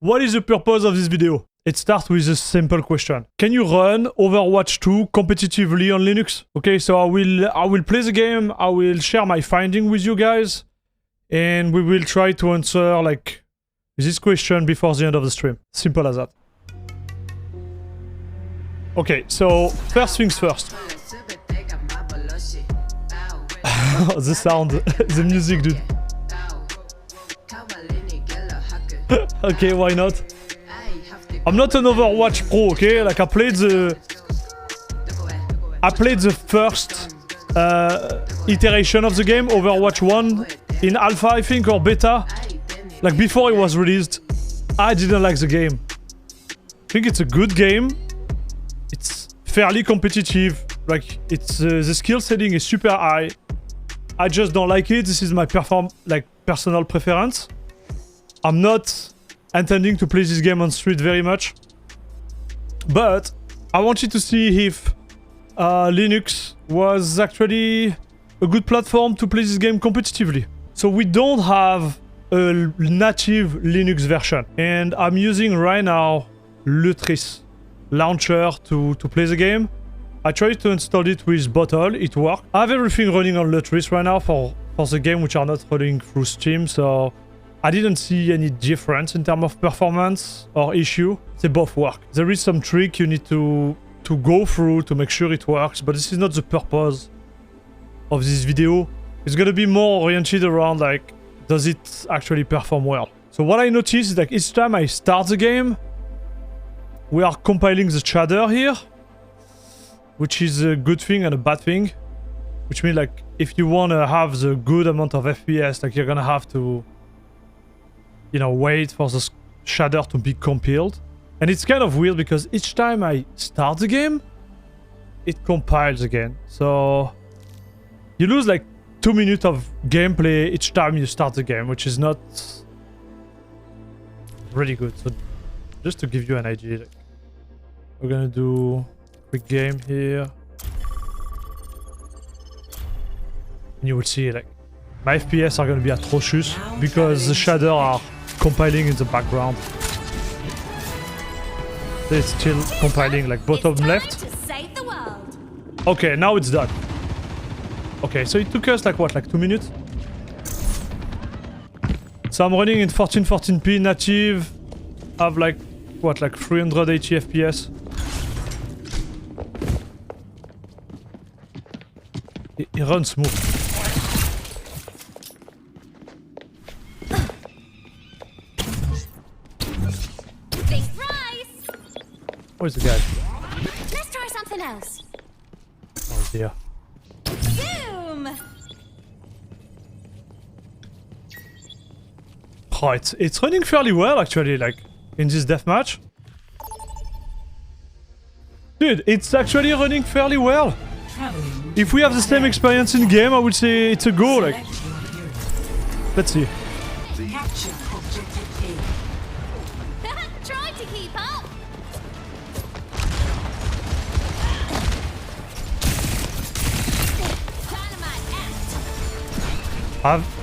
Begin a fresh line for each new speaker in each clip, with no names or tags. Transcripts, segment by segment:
What is the purpose of this video? It starts with a simple question. Can you run Overwatch 2 competitively on Linux? Okay, so I will play the game, I will share my finding with you guys, and we will try to answer like this question before the end of the stream. Simple as that. Okay, so first things first. The sound, the music, dude. Okay, why not? I'm not an Overwatch pro, okay? Like I played the first iteration of the game, Overwatch 1, in alpha, I think, or beta. Like before it was released. I didn't like the game. I think it's a good game. It's fairly competitive. Like it's the skill setting is super high. I just don't like it. This is my personal preference. I'm not intending to play this game on street very much, but I wanted to see if Linux was actually a good platform to play this game competitively. So we don't have a native Linux version, and I'm using right now Lutris launcher to play the game. I tried to install it with Bottle, it worked. I have everything running on Lutris right now for the game, which are not running through Steam, so I didn't see any difference in terms of performance or issue. They both work. There is some trick you need to go through to make sure it works, but this is not the purpose of this video. It's gonna be more oriented around like, does it actually perform well? So what I noticed is like each time I start the game, we are compiling the shader here, which is a good thing and a bad thing. Which means like, if you wanna have the good amount of FPS, like you're gonna have to, you know, wait for the shader to be compiled. And it's kind of weird because each time I start the game, it compiles again. So you lose like 2 minutes of gameplay each time you start the game, which is not really good. So just to give you an idea, like, we're gonna do a quick game here. And you will see like my FPS are gonna be atrocious because the shader are compiling in the background. It's still compiling like bottom left. Okay, now it's done. Okay, so it took us like what, like 2 minutes? So I'm running in 1440p native. I have like what, like 380 FPS. It runs smooth. Where's the guy?
Let's try something else.
Oh dear.
Boom!
Oh, it's running fairly well actually, like in this deathmatch. Dude, it's actually running fairly well. If we have the same experience in game, I would say it's a go. Like, let's see.
Try to keep up.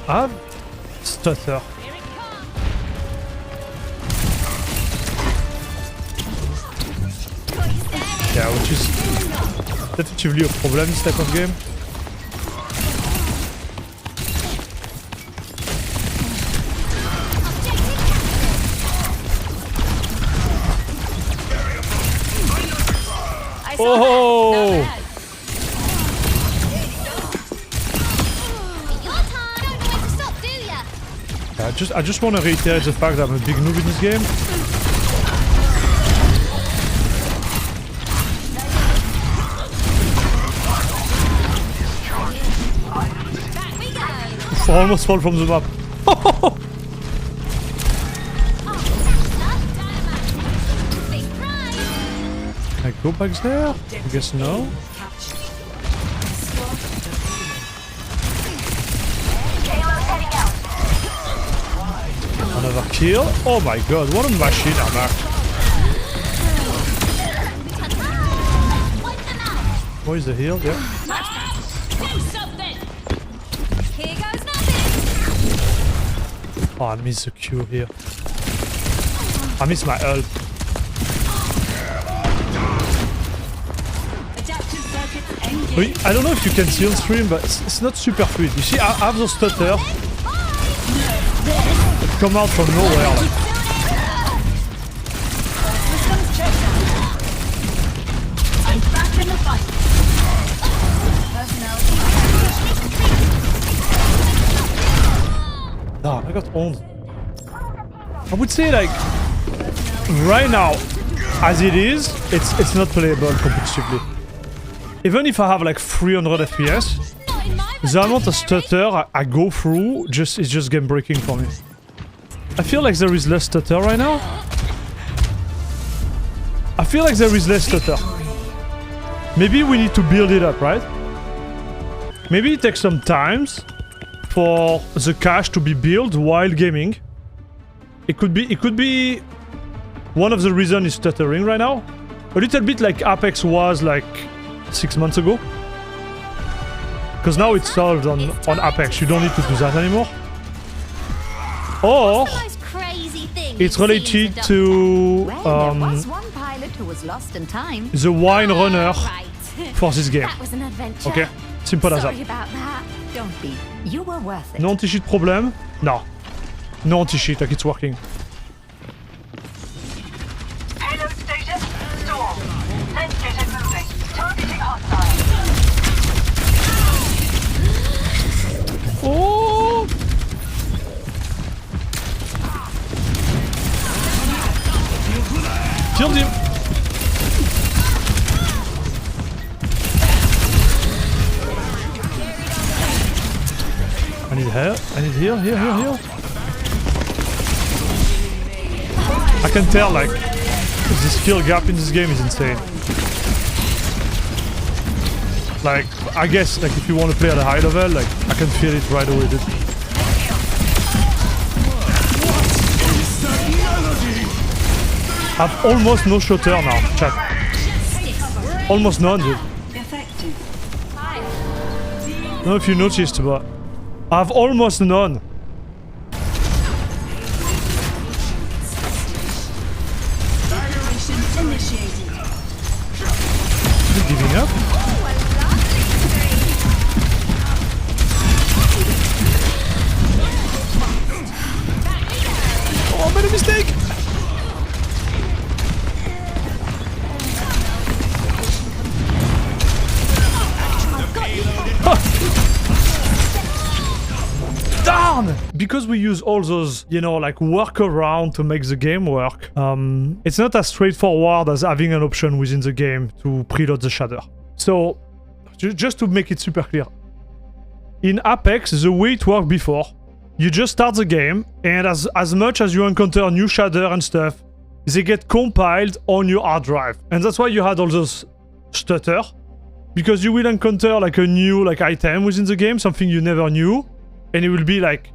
I've stutter. Yeah, which is definitively a problem in this type of game. Oh! I just want to reiterate the fact that I'm a big noob in this game. I almost fall from the map. Can I go back there? I guess no. Another kill. Oh my god, what a machine I'm at. Where is the heal? Yeah. Oh, I missed the Q here. I miss my ult. I don't know if you can see on stream, but it's not super fluid. You see, I have those stutter that come out from nowhere. Like. Ah, I got owned. I would say like right now, as it is, it's not playable competitively. Even if I have like 300 FPS, the amount of stutter I go through is just game breaking for me. I feel like there is less stutter right now. I feel like there is less stutter. Maybe we need to build it up, right? Maybe it takes some time for the cache to be built while gaming. It could be one of the reasons it's stuttering right now. A little bit like Apex was like 6 months ago. Because now it's solved on Apex. You don't need to do that anymore. Or it's related to the wine runner for this game. Okay? Simple as that. No anti-cheat problem? No. No anti-cheat, like it's working.
Payload status, storm. Let's get it moving. Targeting hostile.
Oh! Killed him! I need hair. I need here. I can tell, like, the skill gap in this game is insane. Like, I guess, like, if you want to play at a high level, like, I can feel it right away, dude. I've almost no shooter now, chat. Almost none, dude. I don't know if you noticed, but I've almost none. Is he giving up? Oh, I made a mistake! Darn! Because we use all those, you know, like workaround to make the game work, it's not as straightforward as having an option within the game to preload the shader. So, just to make it super clear, in Apex, the way it worked before, you just start the game, and as much as you encounter new shader and stuff, they get compiled on your hard drive. And that's why you had all those stutter, because you will encounter like a new like item within the game, something you never knew, and it will be like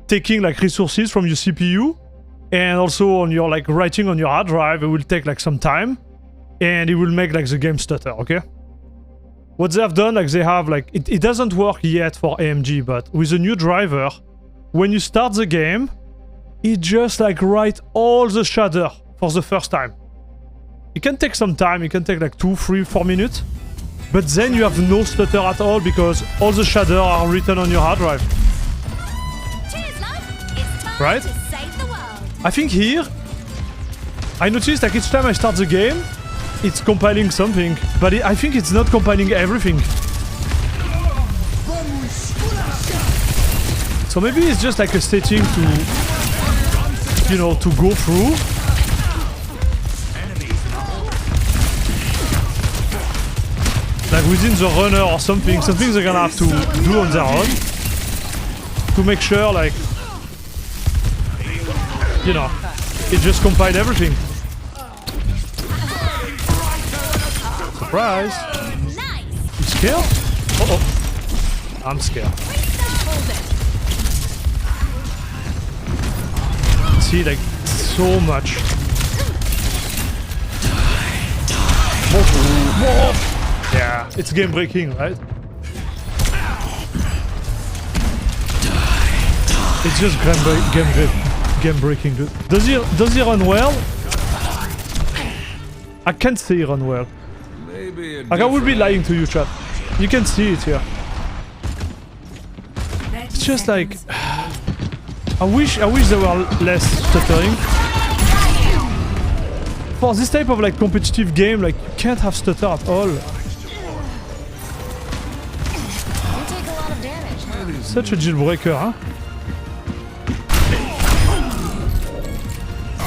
taking like resources from your CPU, and also on your like writing on your hard drive, it will take like some time, and it will make like the game stutter, okay? What they have done, like they have like, it doesn't work yet for AMG, but with a new driver, when you start the game, it just like write all the shader for the first time. It can take some time, it can take like 2, 3, 4 minutes, but then you have no stutter at all because all the shader are written on your hard drive.
Cheers, love. It's time
Right?
to save the world.
I think here, I noticed like each time I start the game, it's compiling something, but I think it's not compiling everything. So maybe it's just like a setting to, you know, to go through. Like within the runner or something they're gonna have to do on their own. To make sure, like, you know, it just compiled everything. Surprise!
Nice.
You scared? Uh-oh. I'm scared. See, like, so much. More. Yeah, it's game breaking, right? It's just game breaking. game breaking, dude. Does he run well? I can't say he run well. Like I would be lying to you, chat. You can see it here. It's just like I wish there were less stuttering. For this type of like competitive game, like you can't have stutter at all.
You take a lot of damage, huh?
Such a jailbreaker, huh?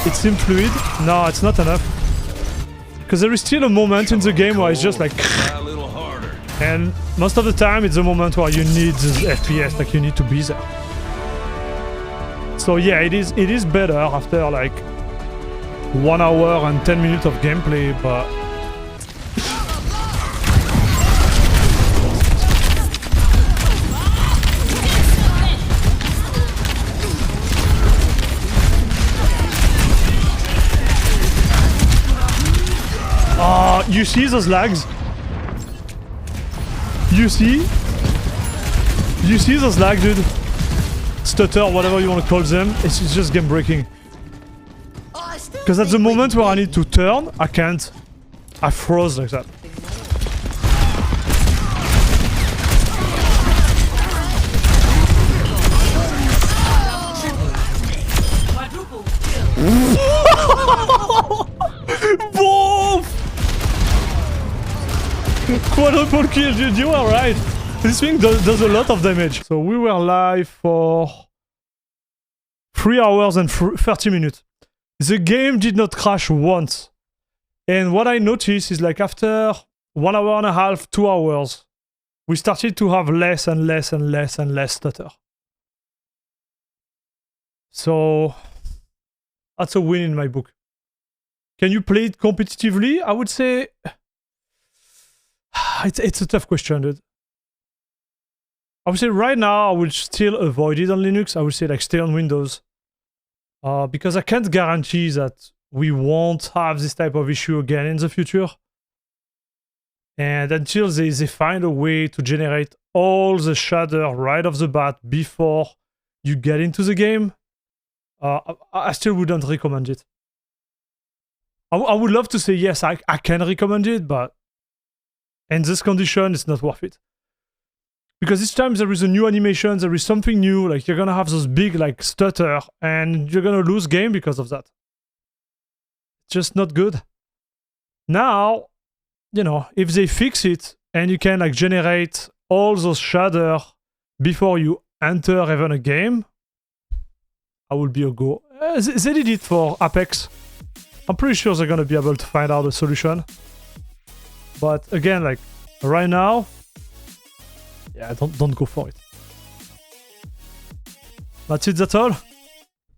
It seemed fluid. No, it's not enough. Because there is still a moment in the game where it's just like... And most of the time it's a moment where you need this FPS, like you need to be there. So yeah, it is better after like 1 hour and 10 minutes of gameplay, but... You see those lags? You see those lags, dude? Stutter, whatever you want to call them, it's just game breaking. Because at the moment where I need to turn, I can't. I froze like that. Boom! Quadruple kill, dude, you are right. This thing does a lot of damage. So we were live for 3 hours and 30 minutes. The game did not crash once. And what I noticed is like after 1 hour and a half, 2 hours, we started to have less and less and less and less stutter. So that's a win in my book. Can you play it competitively? I would say it's a tough question, dude. I would say right now I would still avoid it on Linux. I would say like stay on Windows. Because I can't guarantee that we won't have this type of issue again in the future. And until they find a way to generate all the shader right off the bat before you get into the game, I still wouldn't recommend it. I would love to say yes, I can recommend it, but in this condition, it's not worth it. Because each time there is a new animation, there is something new, like you're gonna have those big like stutter, and you're gonna lose game because of that. It's just not good. Now, you know, if they fix it and you can like generate all those shader before you enter even a game, I will be a go. They did it for Apex. I'm pretty sure they're gonna be able to find out a solution. But again, like right now, yeah, don't go for it. That's it, that's all.